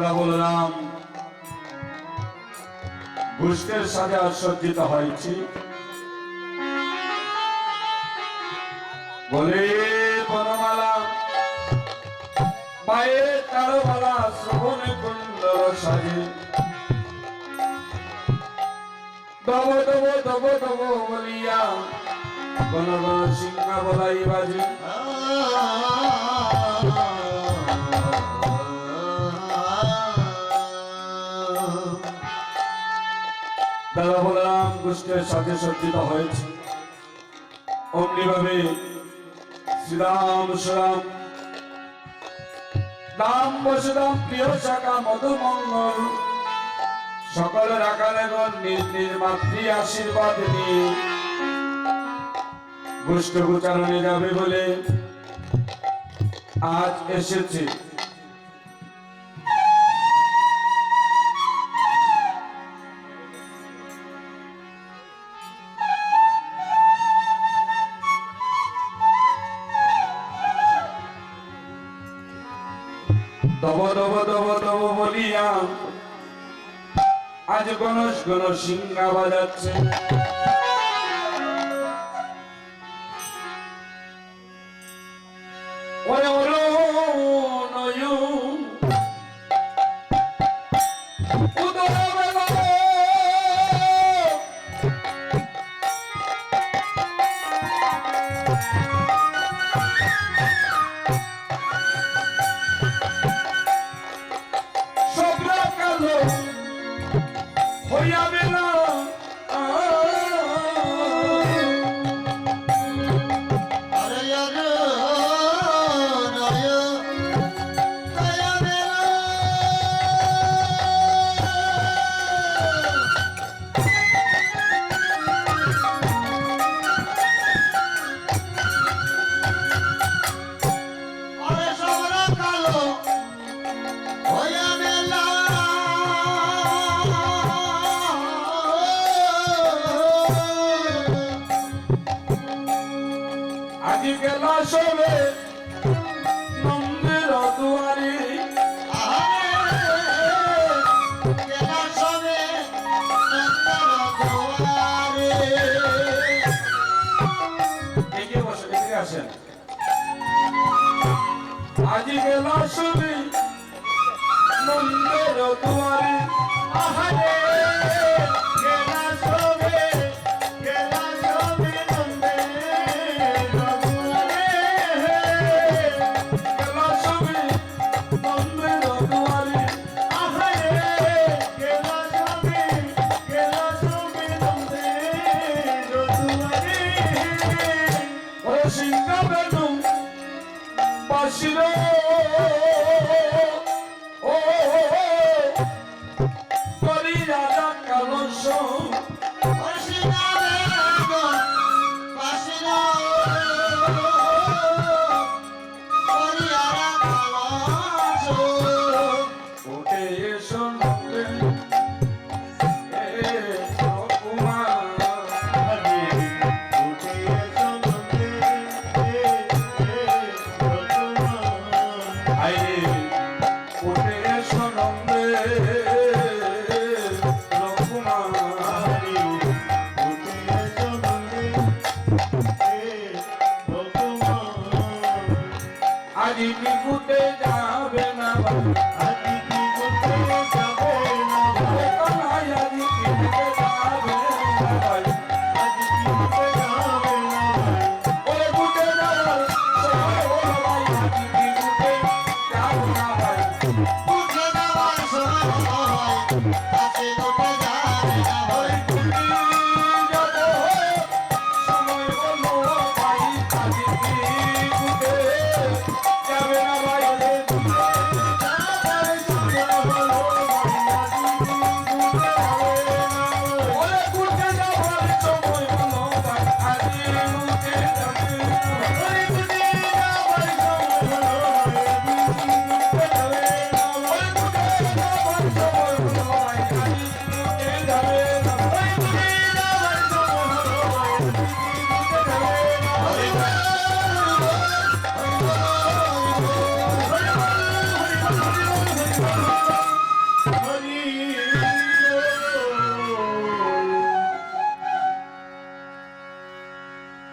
দাদা বললাম পুষ্কের সাজে সজ্জিত হয়েছি বলে বনমালা পায়ে তারমালা শ্রবণে কুণ্ডল সাজে দব দব দব দব বলিয়া বনগণ সিংহ বলাই বাজে দাদা বলরাম পুষ্কের সাথে সজ্জিত হয়েছে অমনি ভাবে শ্রীরাম শ্রীরাম দাম বসুরাম প্রিয় শাখা মধুমঙ্গল সকলের আকারে নিজ নিজ মাতৃ আশীর্বাদ নিয়ে পুষ্ক উচ্চারণে যাবে বলে আজ এসেছে দব দব দব দব বলিয়া আজ গণেশ গণ সিংহা বাজাচ্ছে ওরে ওরে নয়ন উদর বেলা হইয়া বেলা আজি গেলা সবে নন্দের দুয়ারে গেলা সবে নন্দের দুয়ারে এগিয়ে বসে এদিকে আসেন আজি গেলা সবে নন্দের দুয়ারে আহারে গেলা সবে নন্দের দুয়ারে গেলা সবে নন্দের দুয়ারে আহারে গেলা সবে নন্দের দুয়ারে ওরে সিংহ বেনু বাসির ও করি রাজা কালস ওঠে এসো নন্দে আই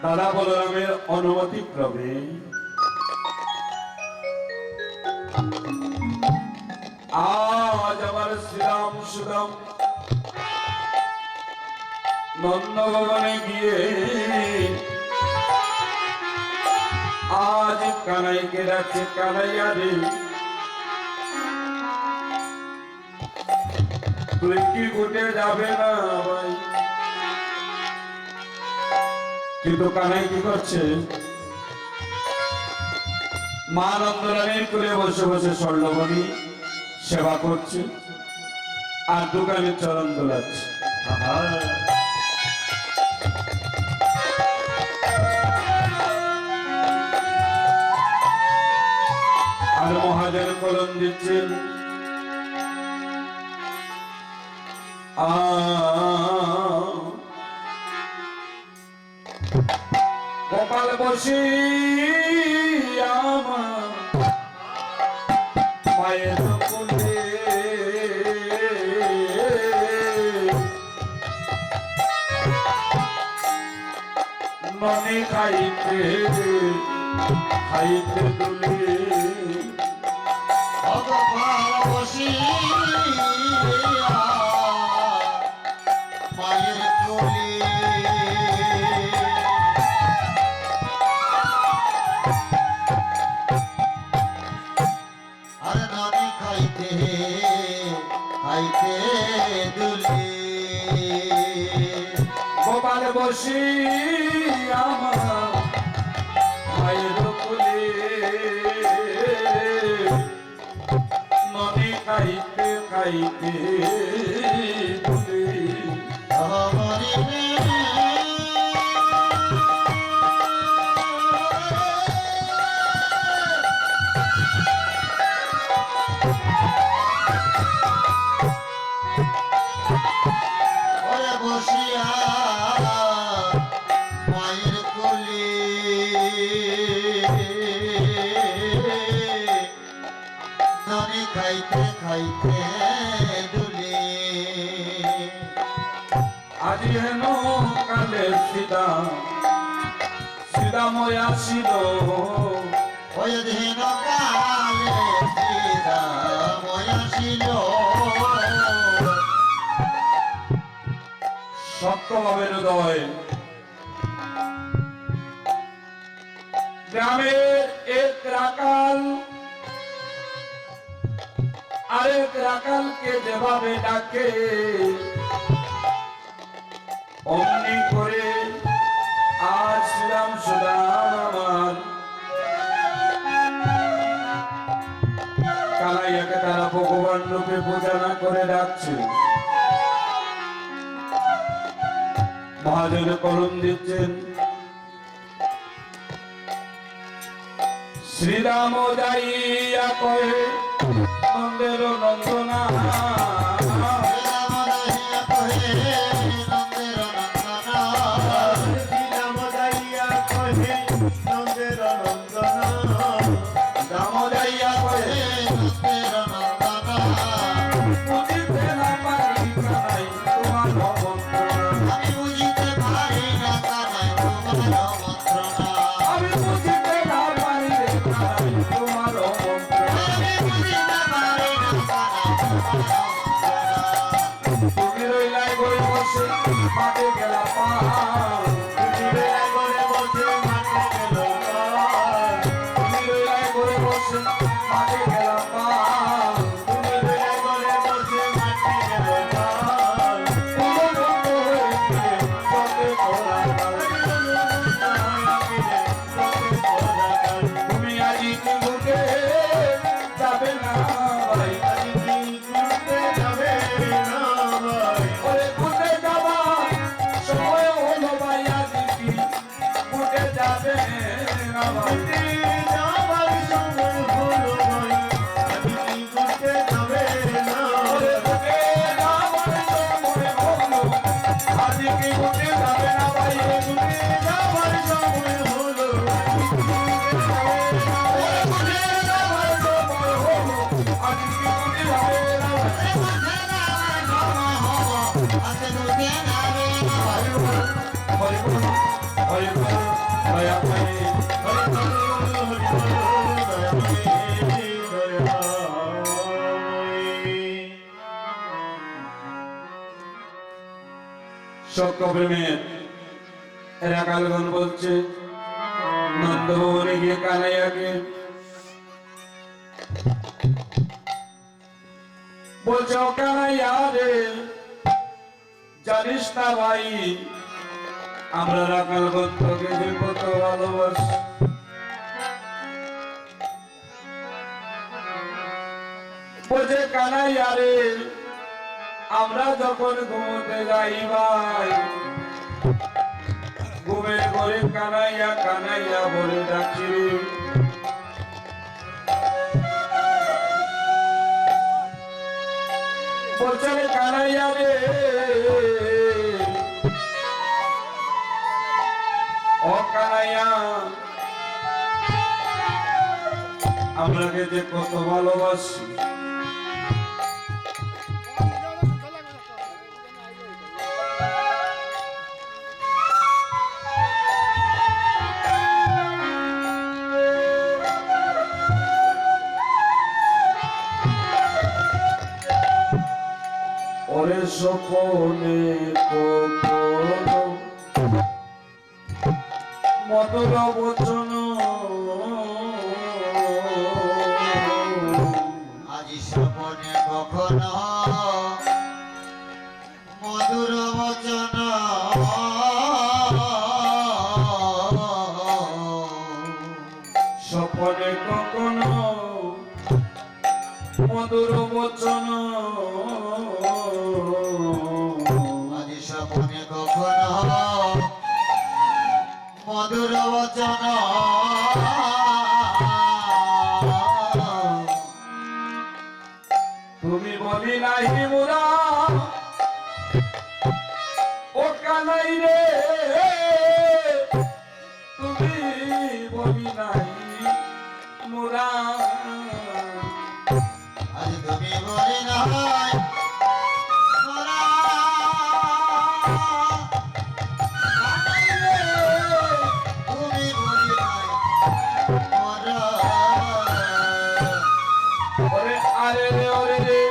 দাদা বলরামের অনুমতি ক্রমে আজ আমার শ্রীরাম সুদাম নন্দ ভবনে গিয়ে আজ কানাইকে ডাকছে, কানাইয়া রে তুই কি ঘুটে যাবে না ভাই? কিন্তু কানাই কি করছে? মা নন্দরানীর কোলে বসে বসে স্বর্ণমণি সেবা করছে আর দোকানে চরণ দোলাচ্ছে। আর মহাজন কলম দিচ্ছেন, গোপাল বসি আমার মায়ের কোলে ননি খাইতে খাইতে তুলে ভগবান বসিয়া মায়ের কোলে আর নানি খাইতে খাইতে দুলে গোপাল বসি আমার মায়ের কোলে নদী খাইতে খাইতে তুলে আমারে ওরে বসিয়া মায়ের কোলে ননি খাইতে খাইতে দুলে আজি হেন কালে সীতা সীতাময় আসিল ওই দিন কালে সীতাময় আসিল সত্যভাবের হৃদয় গ্রামের এক রাকাল আরেক রাকালকে যেভাবে ডাকে অমনি করে আজ শ্রীরাম সুদাম আমার কানাইয়াকে তারা ভগবান রূপে পূজা না করে ডাকছে। মহাজনে কলম দিচ্ছেন, শ্রীরাম যাইয়া কয়ে নন্দের নন্দনা শ্রীরাম যাইয়া কহে নন্দের নন্দন রাম যাইয়া কয়ে বুঝিতে না পারি কানাই তোমার মন্ত্রণা। আমি বুঝিতে না পারি রে কানাই তোমার মন্ত্রণা। তুমি রইলাই গই বসে মাঠে গেলা পার, তুমি রইলাই গই বসে মাঠে গেলা পার, কোনো বন্ধু হয়েছে চোখে পড়া কাল। তুমি আজি কি বুকে যাবে না ভাই, ওরে বুকে যাবা সময় হলো ভাই, আজি কি বুকে যাবে না ভাই। ওরে বুকে যাবার সময় হলো, আজি কি বুকে যাবে না ভাই, বুকে যাবার সময় হলো, ওরে বুকে যাবার সময় হলো, আজি কি বুকে যাবে না ভাই। হরি বল। হরি বল দয়া করে হরি বল সত্যপ্রেমের রাখালগণ বলছে নন্দভবনে গিয়ে কানাইয়াকে বলছে ও কানাইয়া রে জানিস না ভাই আমরা রাখালগণ তোকে যে কত ভালোবাসি বলছে কানাইয়া রে আমরা যখন ঘুমোতে যাই ভাই ঘুমের ঘরে কানাইয়া কানাইয়া বলে ডাকি বলছে রে কানাইয়া রে ও কানাইয়া আমরাকে যে কত ভালোবাসি ওরে সপনে কখনো মধুর বচন আজি সপনে কখনো মধুর বচন সপনে কখনো মধুর বচন আজি সপনে কখনো মধুর বচন তুমি বলি নাহি মোরা ও কানাই রে তুমি বলি নাহি মোরা আজ তুমি বলি নাই মোরা তুমি বলি নাই মোরা ওরে আরে রে ওরে রে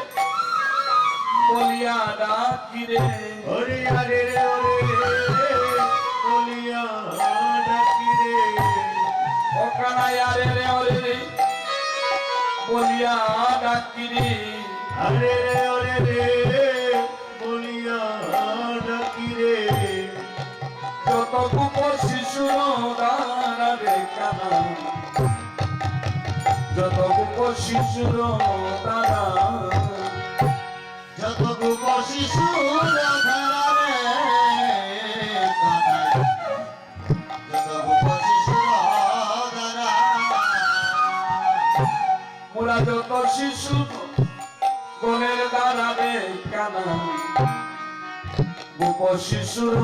বলিয়া ডাকি রে হরি হরে হরে বলিয়া ডাকি রে ও কানাই আরে রে ওরে রে বলিয়া ডাকি রে হরে হরে রে বলিয়া ডাকি রে যত কুপর শিশুর দানা রে কানা যত কুপর শিশুর দানা যত গোপ শিশু রাধারা রে কানাই যত গোপ শিশু রাধারা মোরা যত শিশু কোলের দানা রে কানা কুপ শিশুর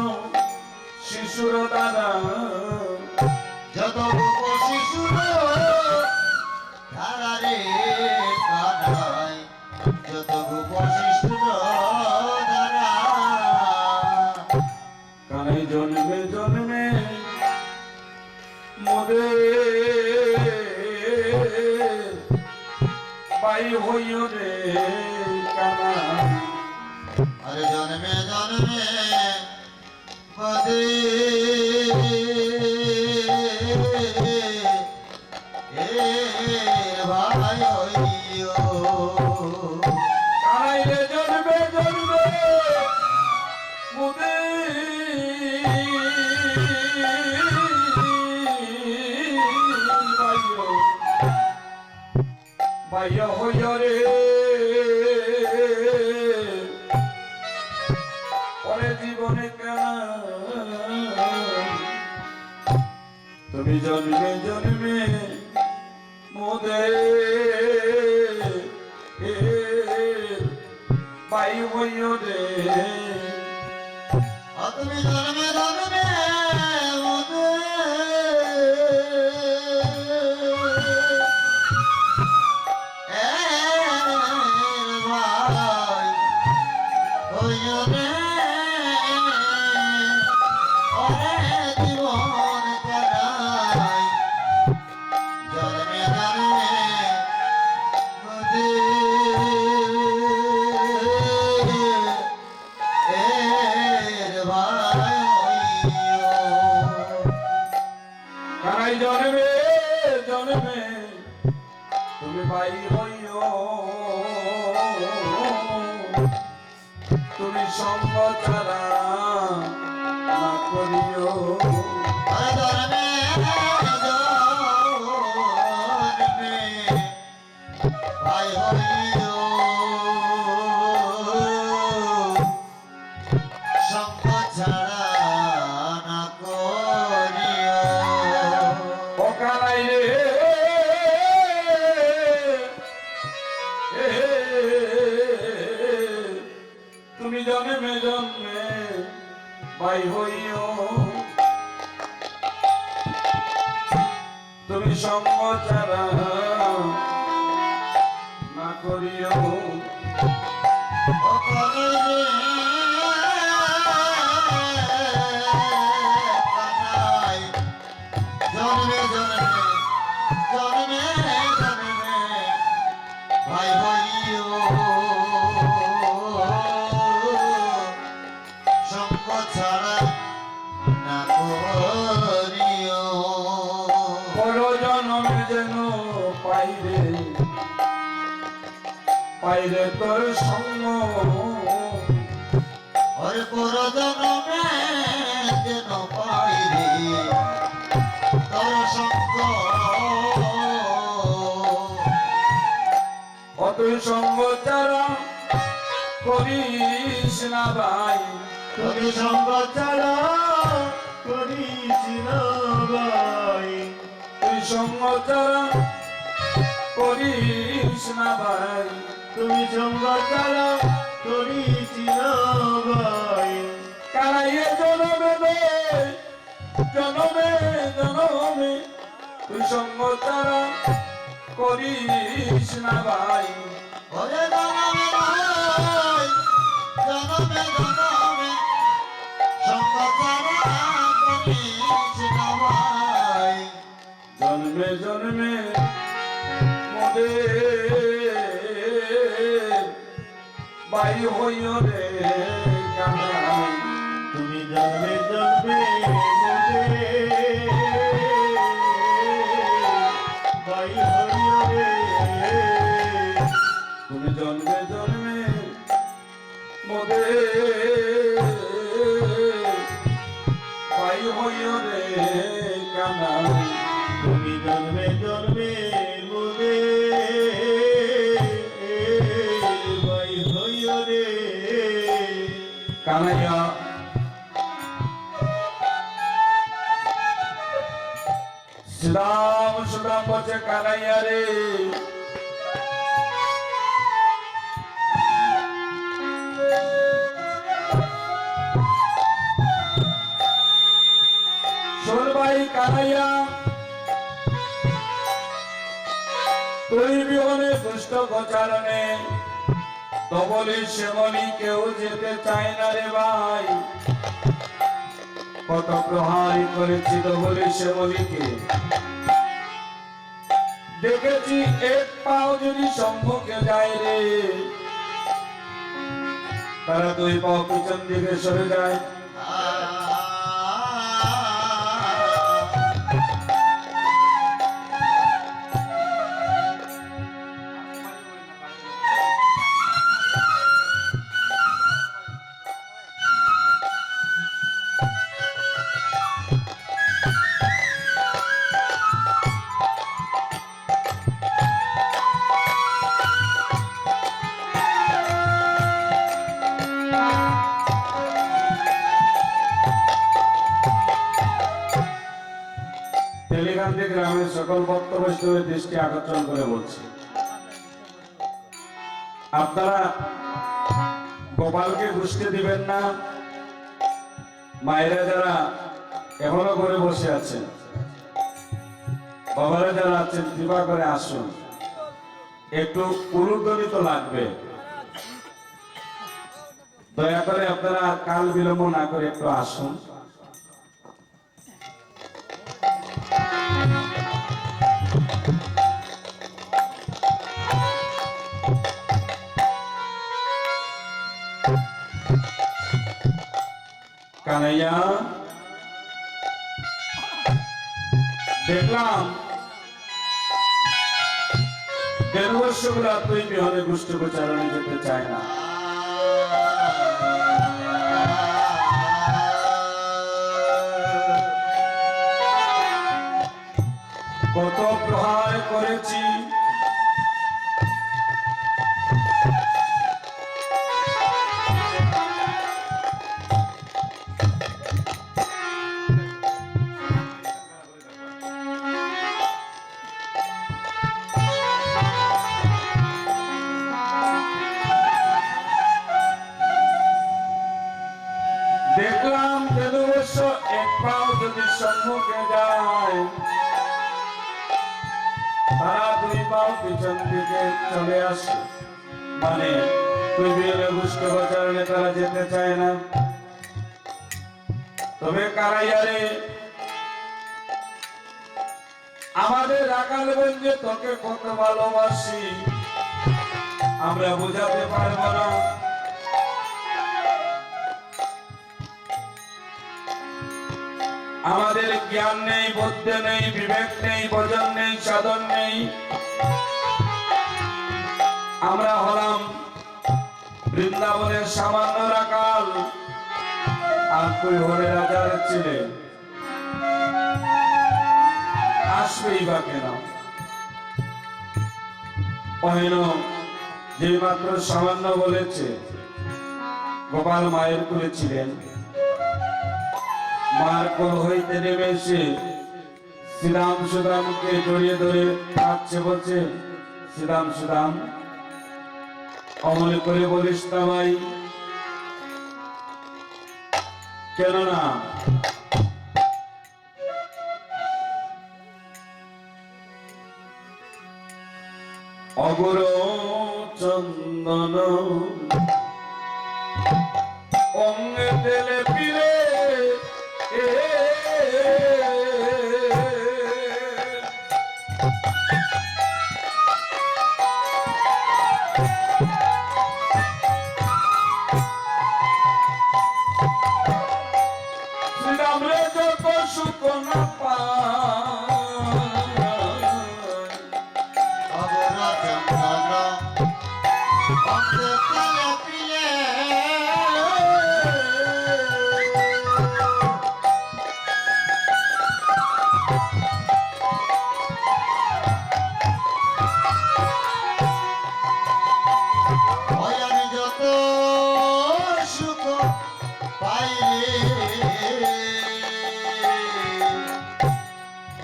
দানা যত গোপ শিশু ধারা রে কানাই যত গোপ শিশু ধারা কানাই জন্মে জন্মে মোদে পাই হইও রে কানা আরে জন্মে জন্মে পদে ভাই হইও কানাই রে জন্মে জন্মে মোদে বাইয় হইও রে পরে জীবনে কানা তুমি জন্মে জন্মে মোদে পাই হইও রে তুমি জন্মে জন্মে মোদে ভাই হইও রে ওরে জীবন কানাই জন্মে জন্মে তুমি ভাই হইও, তুমি সঙ্গ ছাড়া না করিও। আরে জন্মে জন্মে ভাই হইও, সঙ্গ ছাড়া না করিও। ও কানাই রে, তুমি জন্মে জন্মে ভাই হইও, তুমি সঙ্গ ছাড়া না করিও। ও কানাই রে, কানাই জন্মে জন্মে জন্মে জন্মে ভাই হইও, সঙ্গ ছাড়া না করিও। পর জন্মে যেন পাইরে পাইরে তোর সঙ্গ, ওরে পর জন্মে যেন পাইরে তোর সঙ্গ, অতুই সঙ্গ ছাড়া করিস না ভাই, তুমি সঙ্গ ছাড়া করিস না ভাই, তুই সঙ্গ ছাড়া করিস না ভাই। তুমি সঙ্গ ছাড়া করিস না ভাই, কানাইয়ে জনমে রে, জনমে জনমে তুই সঙ্গ ছাড়া করিস না ভাই। ওরে জনমে ভাই, জনমে জনমে সঙ্গ ছাড়া করিস না ভাই। জন্মে জন্মে মোদের বাই হইও রে কানাই, তুমি জন্মে জন্মে মোদের ভাই হইও রে, তুমি জন্মে জন্মে মোদের বাই হইও রে কানাই, তুমি জন্মে জন্মে মোদের ভাই হইও রে। কানাইয়া শ্রীরাম সুদাম বলছে কানাইয়া রে, শোন ভাই কানাইয়া, তুই বিহনে দুষ্ট গোচারণে তবলি সেবলি কেউ যেতে চায় না রে ভাই। কত প্রহারই করেছি তবলি সেবলিকে, দেখেছি এক পাও যদি সম্মুখে যায় রে, তারা দুই পাও পিছন দিকে সরে যায়। তেলিকান্দি গ্রামের সকল ভক্ত বৈষ্ণবের দৃষ্টি আকর্ষণ করে বলছি, আপনারা গোপালকে ঘুষতে দিবেন না। মায়েরা যারা এখনো ঘরে বসে আছেন, বাবারা যারা আছেন, কৃপা করে আসুন, একটু উলুধ্বনি তো লাগবে। দয়া করে আপনারা কাল বিলম্ব না করে একটু আসুন। কানাইয়া দেখলাম দেববর্ষগুলা তুই বিহনে গোষ্ঠী প্রচারণে যেতে চায় না। কত প্রহার করেছি, দেখলাম দেববর্ষ এক পাও যদি সম্মুখে যায়, তারা দুই পাও পিছন দিকে চলে আসে, মানে তুই বিহনে গোষ্ঠী প্রচারণে তারা যেতে চায় না। তবে কারাইয়ারে আমাদের রাখালগঞ্জে তোকে কত ভালোবাসি আমরা বোঝাতে পারবো না। আমাদের জ্ঞান নেই, বুদ্ধি নেই, বিবেক নেই, ভজন নেই, সাধন নেই। আমরা হলাম বৃন্দাবনের সামান্য রাখাল, আর তুই হরে রাজার ছেলে, আসবেই বা কেন? অহেন যে মাত্র সামান্য বলেছে, গোপাল মায়ের কোলে ছিলেন, মার কোল হইতে নেমে এসে শ্রীরাম সুদামকে জড়িয়ে ধরে কাঁদছে, বলছে শ্রীরাম সুদাম অমল করে বলিস না ভাই, কেননা অগুর চন্দন অঙ্গে তেলে পিরে শ্রীরাম রে যত সুখ না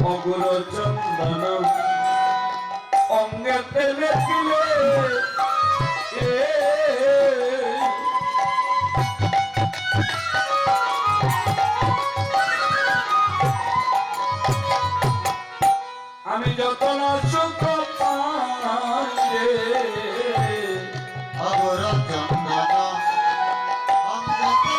অগুর চন্দন অঙ্গে তেলে পিলে আমি যত না সুখ পাই অগুর চন্দন অঙ্গে তেলে পিলে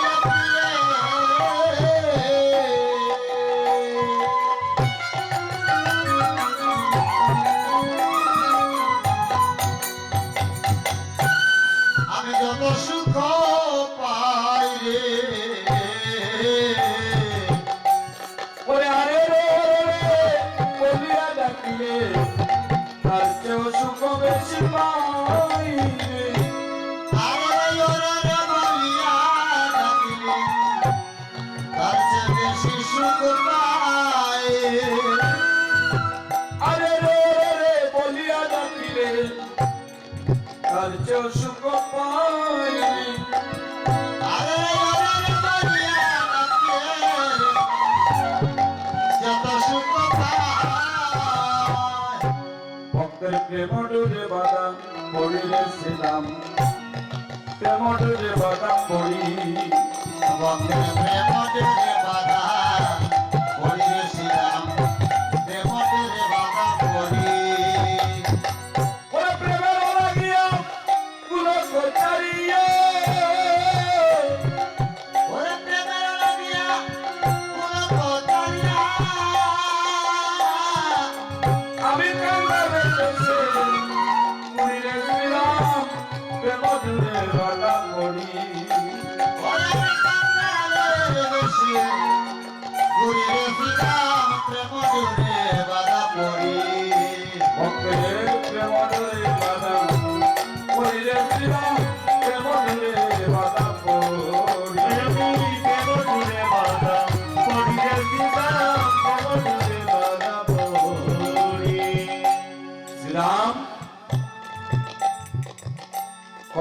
সুখ পাই রে, ওরে আরে রে বলিয়া ডাকিলে তার চেয়েও সুখ বেশি পাই রে। আরে রে বলিয়া ডাকিলে তার চেয়ে বেশি সুখ পাই, আরে রে বলিয়া ডাকিলে তার চেয়েও সুখ পাই। আরে বলিয়া ডাকিলে যত সুখ পাই। ভক্তের প্রেম ডুরে বাদাম পড়িলে শ্রীরাম, প্রেম ডুরে বাদাম পড়ি, ভক্তের প্রেম ডুরে বাদাম পড়িলে শ্রীরাম, প্রেম ডুরে বাদাম পড়ি। ওরে প্রেমের লাগিয়া গুণ কচারিয়া, ওরে প্রেমের লাগিয়া গুণ কচারিয়া, আমি কান্দারে দেশে পড়িলে শ্রীরাম, প্রেম ডুরে বাদাম পড়ি। ওরে কান্দারে দেশে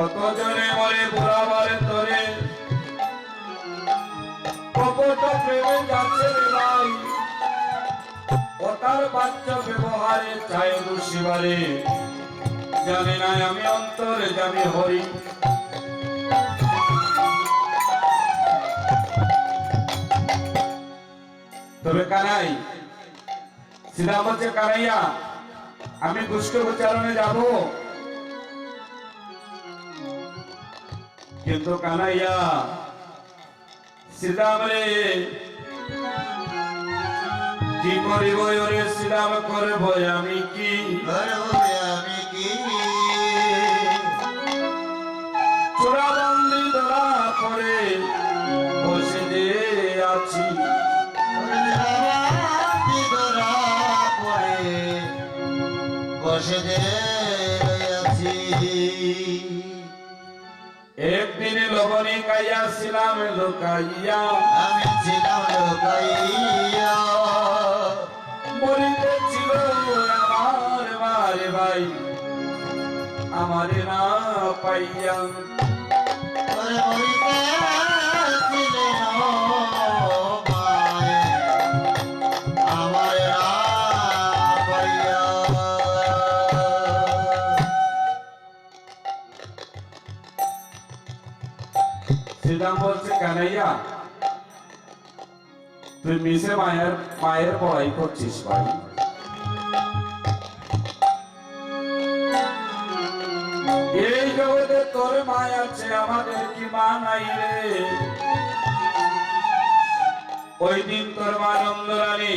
কত জনে মরে বুড়াবার তরে কপট প্রেমে যাচ্ছে রে ভাই ও তার বাচ্চা ব্যবহারে চায় দোষীবারে জানি না আমি অন্তরে জানি হরি তবে কানাই সিধা বলছে কানাইয়া আমি দুষ্ট উচ্চারণে যাব কিন্তু কানাইয়া শ্রীরাম রে কি করিব ওরে শ্রীরাম করব আমি কি করবে আমি কি চোরাবন্দি ধরা পড়ে বসে যে আছি ধরা পড়ে বসে যে আছি একদিন লবণী খাইয়াছিলাম লোকাইয়া আমি ছিলাম লোকাইয়া মরিতেছিল আমার মারে ভাই আমারে না পাইয়া ওরে মরিতেছিলে মায়ে আমার পাইয়া শ্রীরাম বলছে কানাইয়া তুই মিশে মায়ের পড়াই করছিস ভাই এই জগতে তোর মা আছে আমাদের কি মা নাই রে ওই দিন তোর মা নন্দরানী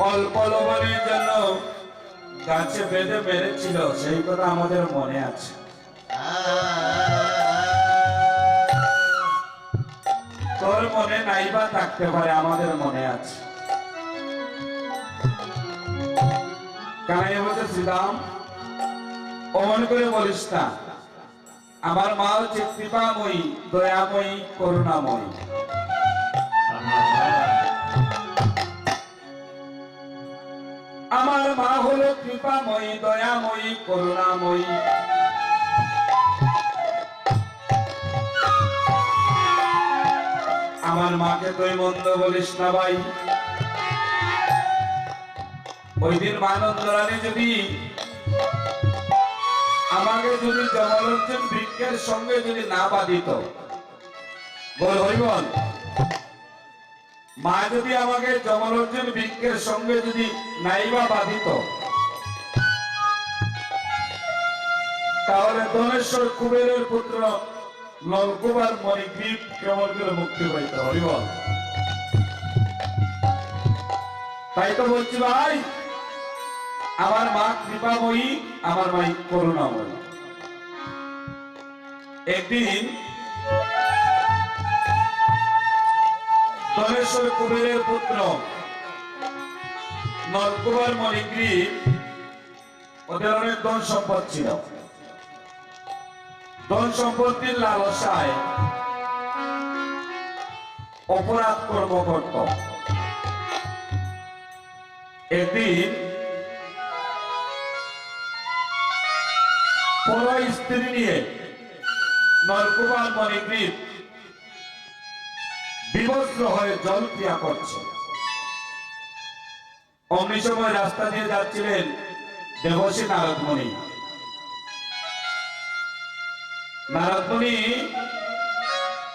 অল্প লবণের জন্য গাছে বেঁধে মেরেছিল সেই কথা আমাদের মনে আছে তোর মনে নাই বা থাকতে পারে আমাদের মনে আছে কানাইয়া বলছে শ্রীরাম অমন করে বলিস না আমার মা হচ্ছে কৃপাময়ী দয়াময়ী করুণাময়ী আমার মা হলো কৃপাময়ী দয়াময়ী করুণাময়ী আমার মাকে তুই মন্দ বলিস না ভাই ওই দিন মানন্দরানী যদি আমাকে যদি জমলোচন বৃক্ষের সঙ্গে যদি না বাঁধিত বল হরিবল মা যদি আমাকে জমলোচন বৃক্ষের সঙ্গে যদি নাইবা বাঁধিত তাহলে ধনেশ্বর কুবেরের পুত্র নলকুমার মণিগ্রীব কেমন করে মুক্তি পাইত হরিবল তাই তো বলছি ভাই আমার মা কৃপাময়ী আমার মা করুণাময়ী একদিন ধনেশ্বর কুবেরের পুত্র নলকুমার মণিগ্রীব ওদের অনেক ধন সম্পদ ছিল ধন সম্পত্তির লালসায় অপরাধ কর্ম করত একদিন পর স্ত্রী নিয়ে নলকুমার মণিগ্রীব বিবস্ত্র হয়ে জল ক্রিয়া করছে অমনি সময় রাস্তা দিয়ে যাচ্ছিলেন দেবশ্রী নারদমণি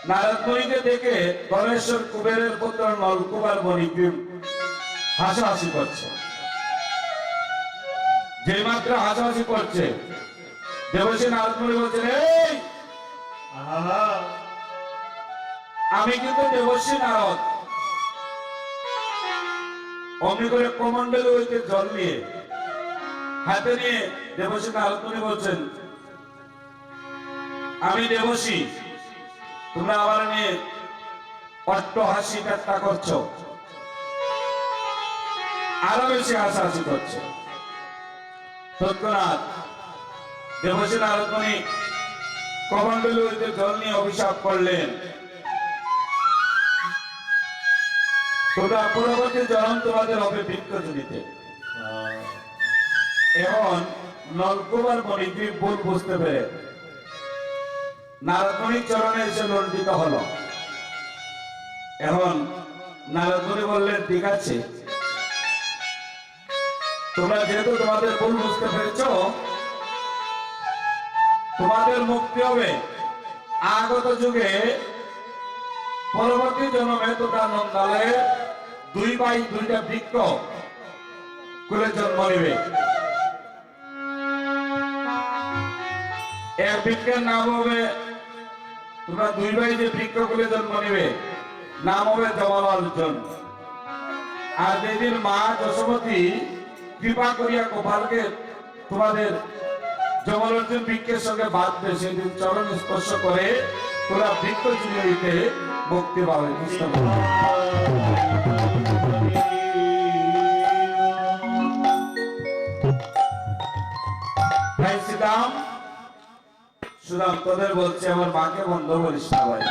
নারদমণিকে দেখে ধনেশ্বর কুবেরের পুত্র নলকুমার মণিগ্রীব হাসাহাসি করছে যে মাত্র হাসাহাসি করছে দেবশ্রী নারদমণি বলছেন এই আমি কিন্তু দেবশ্রী নারদ অমনি করে কমণ্ডল হইতে জল নিয়ে হাতে নিয়ে দেবশ্রী নারদমণি বলছেন আমি দেবশ্রী তোমরা আমার নিয়ে অট্ট হাসি ঠাট্টা করছো আরো বেশি হাসাহাসি করছো তৎক্ষণাৎ দেবশ্রী নারদমণি কমণ্ডলু হইতে জল নিয়ে অভিশাপ করলেন তোমরা পূর্ববর্তী জন্ম তোমাদের হবে বৃক্ষজনিতে এখন নলকুমার মণিগ্রীব ভুল বুঝতে পেরে নারদমণির চরণে এসে লজ্জিত হলো। এখন নারদমণি বললেন, ঠিক আছে, তোমরা যেহেতু তোমাদের ভুল বুঝতে পেরেছ, তোমাদের মুক্তি হবে। আগত যুগে পরবর্তী জন্মে তোমরা নন্দালয়ে দুই ভাই দুইটা বৃক্ষ করে জন্ম নেবে। এক বৃক্ষের নাম হবে, তোমরা দুই ভাই যে বৃক্ষ করে জন্ম নেবে নাম হবে জমালর্জুন। আর যেদিন মা যশোমতী কৃপা করিয়া গোপালকে তোমাদের জমালর্জুন বৃক্ষের সঙ্গে বাঁধবে, সেদিন চরণ স্পর্শ করে তোমরা বৃক্ষ জুড়ে দিতে মুক্তি পাবে। কৃষ্ণ ভাই শ্রীরাম সুদাম, তোদের বলছে আমার মাকে বন্ধ করিস না ভাই,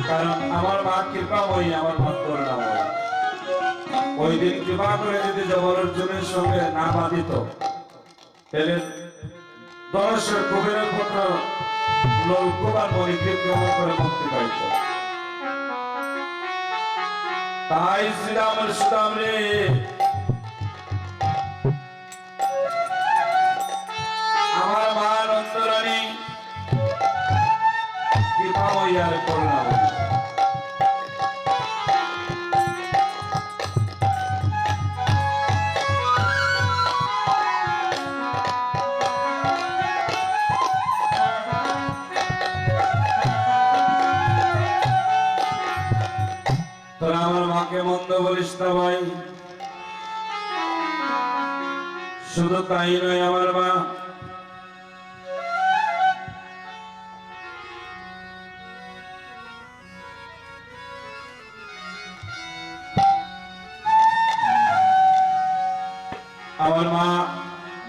কারণ আমার মা কৃপাময়ী, আমার মা করুণাময়ী। ওই দিন কৃপা করে যদি জবরজনের সঙ্গে না বাঁধিত, তাহলে দশের কুবেরের পুত্র নলকুমার মণিগ্রীব কেমন করে মুক্তি পাইত। তাই শ্রীরামের সুদাম রে, আমার মা নন্দরানী কৃপাময়ী আর করুণাময়ী। তোরা আমার মাকে মন্দ বলিস না ভাই। শুধু তাই নয়, আমার মা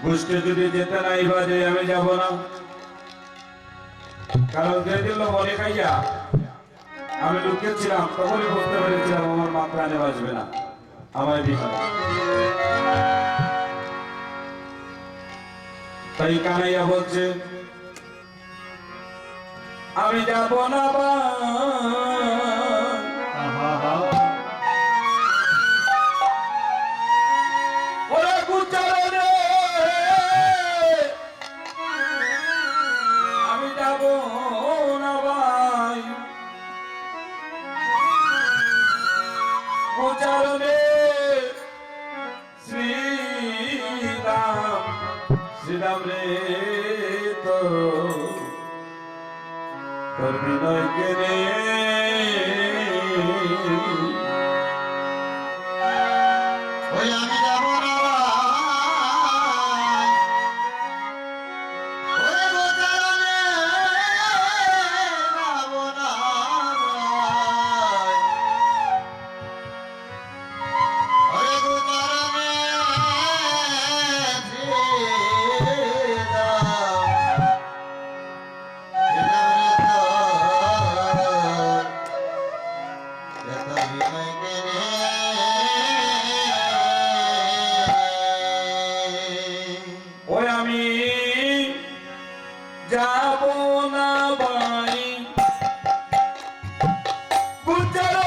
গোষ্ঠী যদি যেতে নাই বাজে আমি যাব না, কারণ যেদিন মনে খাইয়া আমি লুকিয়েছিলাম তখনই বুঝতে পেরেছিলাম আমার মা প্রাণে বাঁচবে না, আমায় বিহার। তাই কানাইয়া বলছে আমি যাব না বা শ্রীরাম রে তো তোর বিনয় কেনে ওই আমি যাব না ওরে গোচারণে যাব না ওরে গোচারণে যাব না ভাই গুজরে যাব না ভাই গুজরে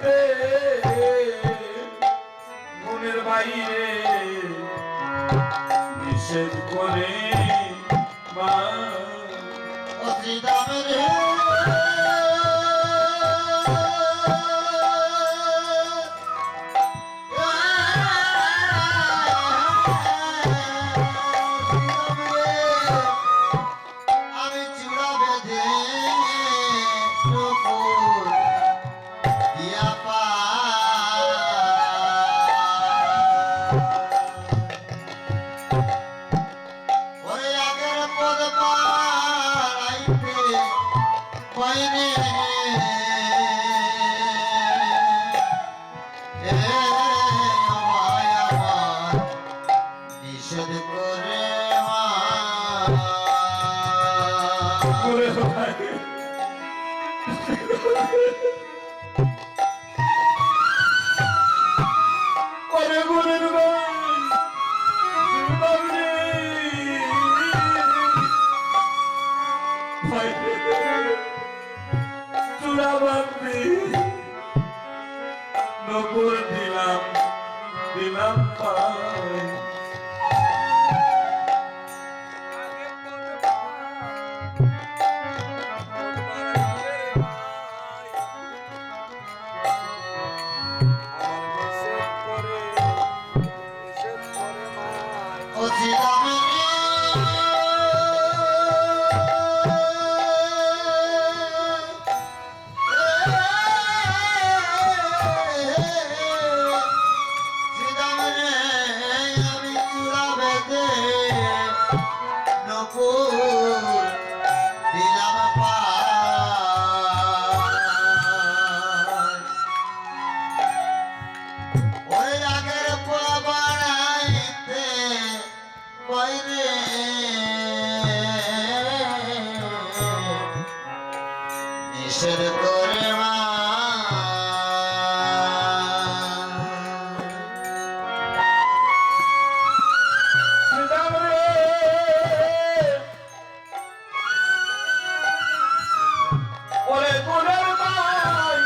যাইতে মনের বাইরে নিষেধ করে মা ও শ্রীরামের আমি চূড়া বেঁধে নকুল দিয়া ওরে আগের পদ পাইতে পাইনে আমায় আমার নিষেধ করে মা করে ভাই ওরে গুণের ভাই চূড়া বান্ধি নপুর দিলাম দিলাম পাই ও শ্রীরামের আমি চূড়া বেঁধে নকুল দিলাম ওই আগের বাড়াইতে বাইরে নিষেধ করে মা ওরে গুণের ভাই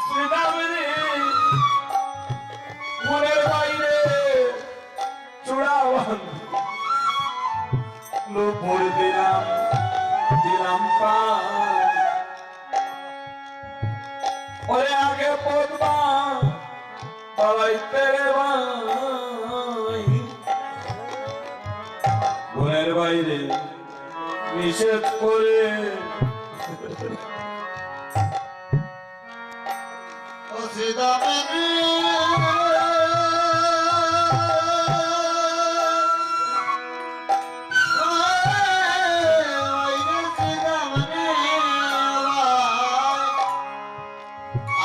শ্রীরামের গুণের বাইরে চূড়া নপুর দিলাম দিলাম পাই ওরে আগে পদ্মা পালাইতে রে ভাই গুণের বাইরে নিষেধ করে ও শ্রীরামের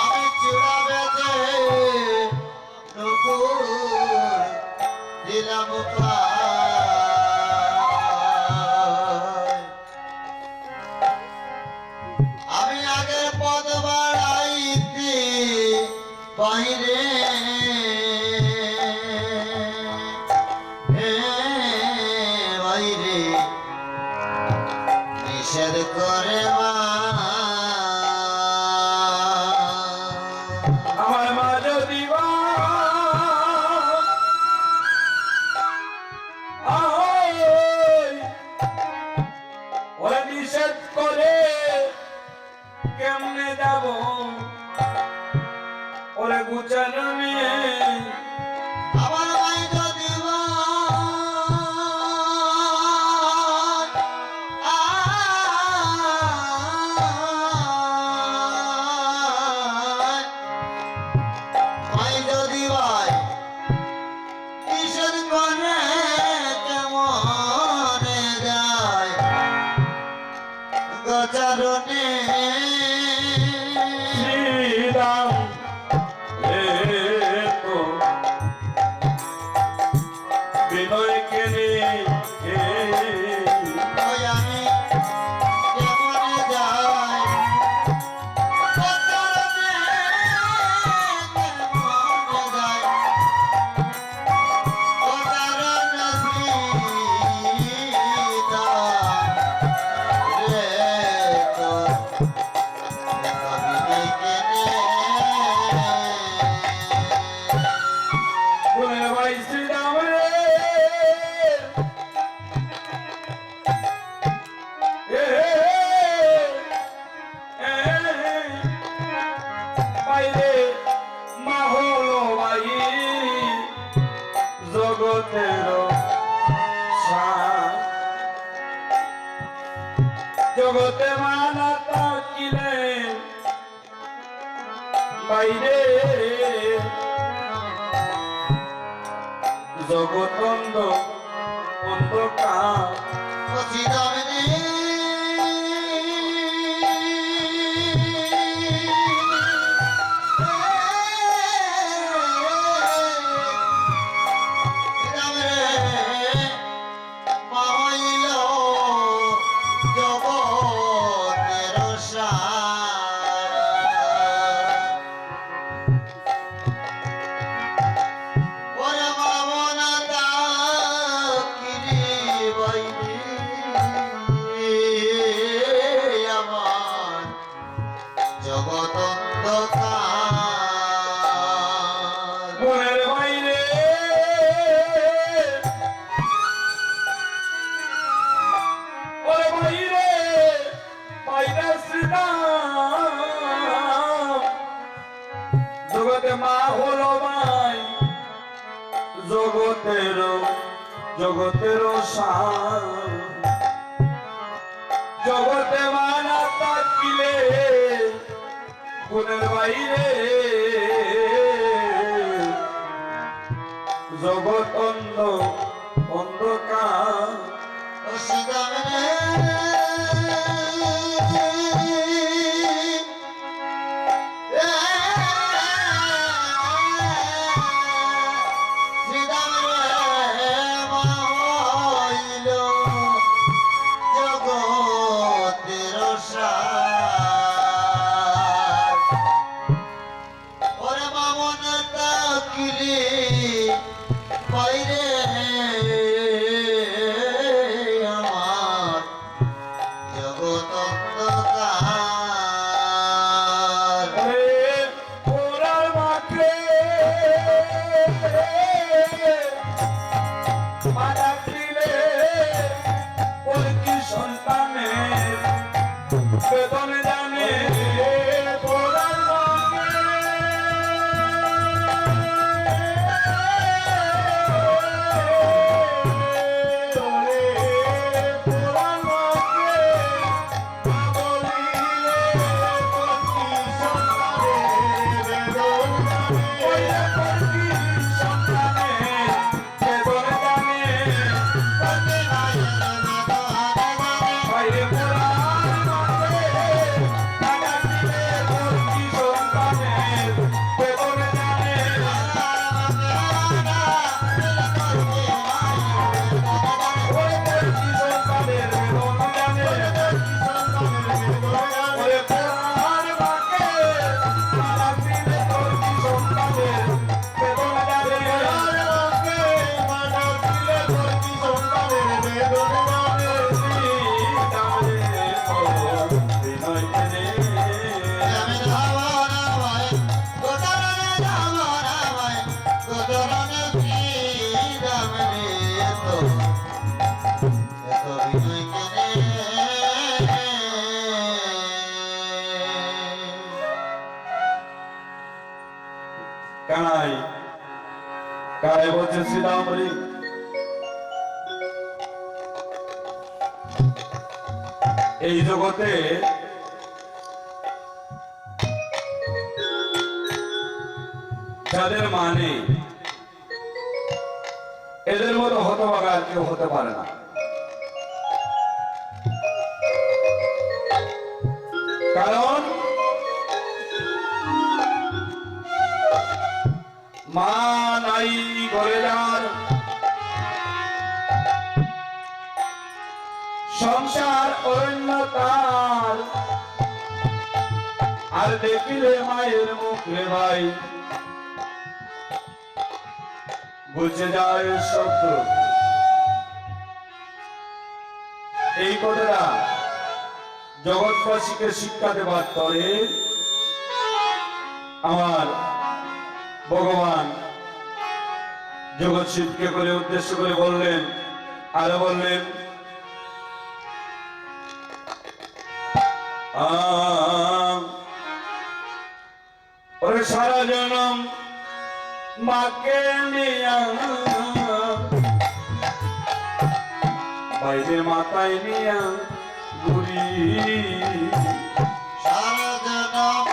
আমি চূড়া বেঁধে নকুল দিলাম আমি আগের পদ বাড়াইতে বাইরে বাইরে নিষেধ করে মা আমার মা যদি ওরা নিষেধ করে কেমনে যাব ওরে গুছানো নিয়ে আমার মাই যদি মাই যদি ভাই কিসের করে কেমন যায় গোচারণে শ্রীরাম এ তো বাইরে জগৎ অন্ধকার চিদামিনী জগৎ অন্ধকার মনের বাইরে ওরে বাইরে বাইরে শ্রীরাম জগতে মা হলো ভাই জগতের সার জগতে মানা তাকিলে গুণের বাইরে জগৎ অন্ধকার বাইরে আমার জগৎ অন্ধকার ওরার মাঠে মারা দিলে ওর কি সন্তানের বেদন জানে ওরার কানাই বলছে শ্রীরাম বলি এই জগতে যাদের মানে এদের মতো হতভাগা আর কেউ হতে পারে না। কারণ মা নাই ঘরে যার সংসার অরণ্য তার আর দেখিলে মায়ের মুখ রে ভাই বুঝে যায় শব্দ। এই কথাটা জগৎবাসীকে শিক্ষা দেবার তরে আমার ভগবান জগৎ শিবকে করে উদ্দেশ্য করে বললেন, আরো বললেন ওরে সারা জনম মাকে নিয়া বাইরে মাথায় নিয়া ঘুরি সারা জনম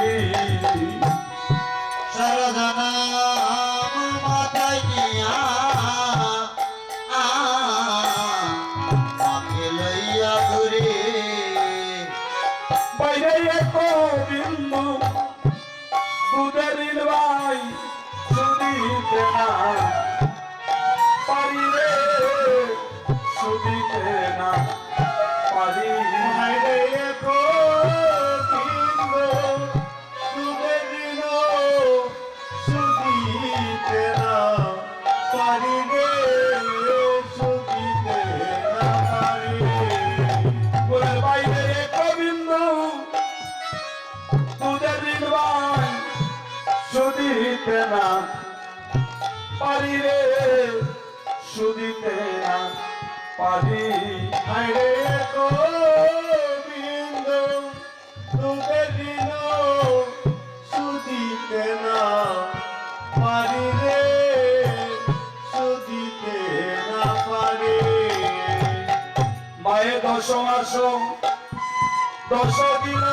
যদি সরজনাম মাথায় নিয়া মাকে লইয়া ঘুরে বাইরে এক বিন্দু দুধের ভাই সুদিতে না পারি রে সুদিতে না পারি হায়রে একো বিন্দ তুমে দিন সুদিতে না পারি রে সুদিতে না পারি গোলের বাইরে এক বিন্দু দুধের ভাই সুদিতে না পারি রে সুদিতে না পারি হায়রে একো বিন্দ তুমে দিন সুদিতে না পারি রে সুদিতে না পারি মায়ে 10 মাস 10 দিন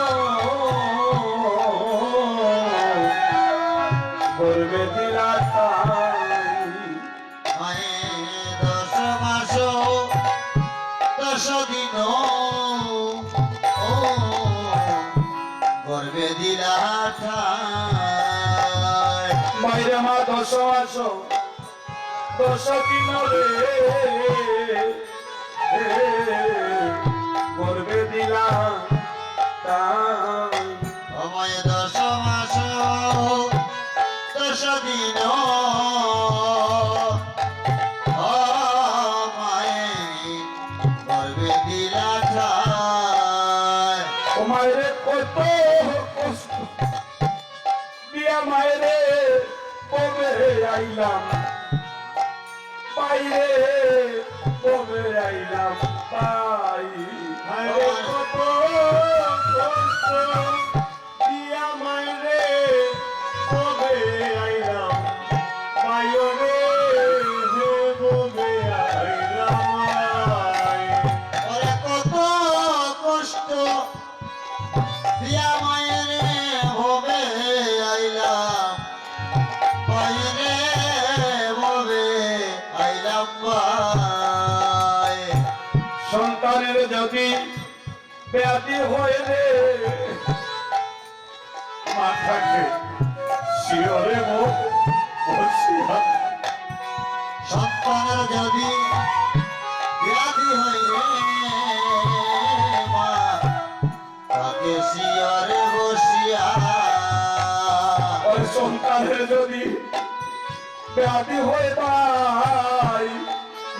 করবে দিলাতাই মায়ে 10 মাস 10 দিন গর্বে দিলা ঠাই মায়ের মা 10 মাস 10 দিন রে করবে দিলাতাই মায়ে 10 মাস 10 দিন মায়ে গর্বে দিলা ঠাই ও মায়ের কত কষ্ট দিয়া মায়ের কবে আইলাম বাইরে কবে আইলাম পাই হায়রে কত কষ্ট দিয়া মাইরে কবে আইলাম পায়রে হে কবে আইলাম ওরে কত কষ্ট দিয়া মায়ের হবে আইলাম মায়ের হবে আইলাম ভাই সন্তানের যদি ব্যাধি হয়ে রে মাথাকে শিওরে মুখ বসিয়া সন্তানের যদি ব্যাধি হয় রে মা তাকে শিয়রে বসিয়া ওই সন্তানের যদি ব্যাধি হয়ে যায়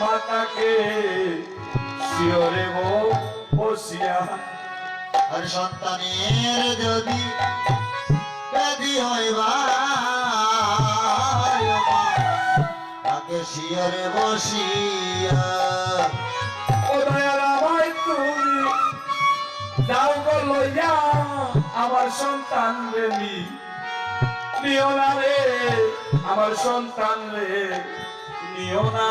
মাতাকে শিওরে মুখ বসিয়া আর সন্তানের যদি ব্যাধি হয় ভাই মা তাকে শিয়রে বসিয়া ও দয়াল আমায় তুমি যাও গো লইয়া আমার সন্তান রে নিও না রে আমার সন্তান রে নিও না